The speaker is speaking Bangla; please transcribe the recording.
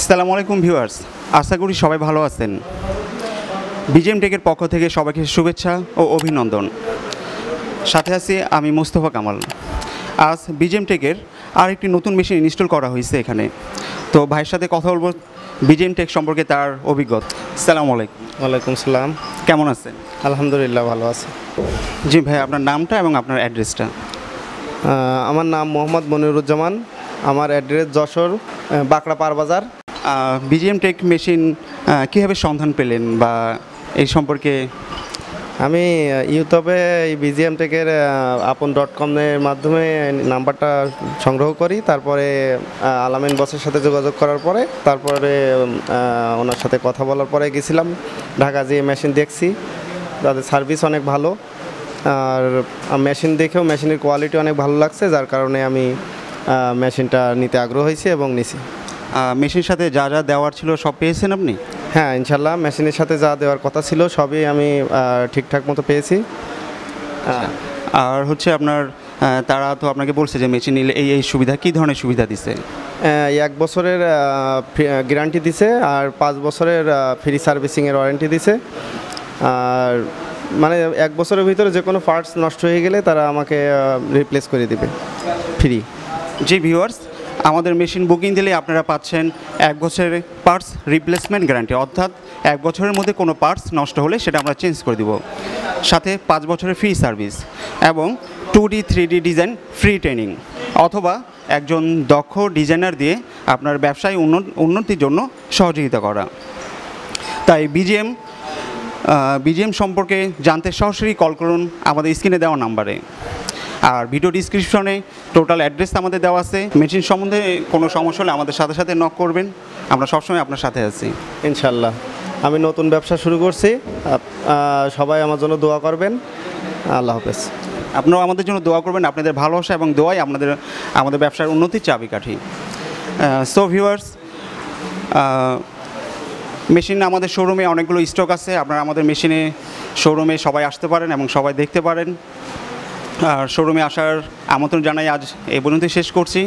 আসসালামু আলাইকুম ভিউয়ার্স, আশা করি সবাই ভালো আছেন। বিজিএম টেকের পক্ষ থেকে সবাইকে শুভেচ্ছা ও অভিনন্দন। সাথে আছি আমি মোস্তফা কামাল। আজ বিজিএম টেকের আরেকটি নতুন মেশিন ইনস্টল করা হয়েছে এখানে। তো ভাইয়ের সাথে কথা বলবো বিজিএম টেক সম্পর্কে, তার অভিজ্ঞতা। আসসালামু আলাইকুম। ওয়ালাইকুম সালাম। কেমন আছেন? আলহামদুলিল্লাহ ভালো আছি। জি ভাই, আপনার নামটা এবং আপনার অ্যাড্রেসটা। আমার নাম মোহাম্মদ মনিরুজ্জামান। আমার অ্যাড্রেস যশোর বাঁকড়া পার বাজার। বিজিএম টেক মেশিন কীভাবে সন্ধান পেলেন বা এই সম্পর্কে? আমি ইউটিউবে এই বিজিএম টেকের আপন.com এর মাধ্যমে নাম্বারটা সংগ্রহ করি। তারপরে আল-আমিন বসের সাথে যোগাযোগ করার পরে ওনার সাথে কথা বলার পরে গেছিলাম ঢাকা, যেয়ে মেশিন দেখছি। তাদের সার্ভিস অনেক ভালো, আর মেশিন দেখেও মেশিনের কোয়ালিটি অনেক ভালো লাগছে, যার কারণে আমি মেশিনটা নিতে আগ্রহ হয়েছি এবং নিছি। মেশিনের সাথে যা যা দেওয়ার ছিল সব পেয়েছেন আপনি? হ্যাঁ, ইনশাল্লাহ মেশিনের সাথে যা দেওয়ার কথা ছিল সবই আমি ঠিকঠাক মতো পেয়েছি। আর হচ্ছে আপনার তারা তো আপনাকে বলছে যে মেশিন নিলে এই সুবিধা, কী ধরনের সুবিধা দিছে? 1 বছরের গ্যারান্টি দিছে, আর 5 বছরের ফ্রি সার্ভিসিংয়ের ওয়ারেন্টি দিছে। আর মানে 1 বছরের ভিতরে যে কোনো পার্টস নষ্ট হয়ে গেলে তারা আমাকে রিপ্লেস করে দিবে ফ্রি। জি ভিউয়ার্স, আমাদের মেশিন বুকিং দিলে আপনারা পাচ্ছেন 1 বছরের পার্টস রিপ্লেসমেন্ট গ্যারান্টি, অর্থাৎ 1 বছরের মধ্যে কোনো পার্টস নষ্ট হলে সেটা আমরা চেঞ্জ করে দিব। সাথে 5 বছরের ফ্রি সার্ভিস এবং 2D 3D design free training, অথবা একজন দক্ষ ডিজাইনার দিয়ে আপনার ব্যবসায় উন্নতির জন্য সহযোগিতা করা। তাই বিজিএম সম্পর্কে জানতে সরাসরি কল করুন আমাদের স্ক্রিনে দেওয়া নাম্বারে। আর ভিডিও ডিসক্রিপশনে টোটাল অ্যাড্রেস আমাদের দেওয়া আছে। মেশিন সম্বন্ধে কোনো সমস্যা হলে আমাদের সাথে সাথে নক করবেন, আমরা সবসময় আপনার সাথে আছি ইনশাল্লাহ। আমি নতুন ব্যবসা শুরু করছি, সবাই আমার জন্য দোয়া করবেন। আল্লাহ হাফেজ। আপনারাও আমাদের জন্য দোয়া করবেন। আপনাদের ভালোবাসা এবং দোয়াই আমাদের ব্যবসার উন্নতির চাবিকাঠি। সো ভিউয়ার্স, মেশিন আমাদের শোরুমে অনেকগুলো স্টক আছে। আপনারা আমাদের মেশিনে শোরুমে সবাই আসতে পারেন এবং সবাই দেখতে পারেন। আর শোরুমে আসার আমন্ত্রণ জানাই আজ এই পর্যন্তই শেষ করছি।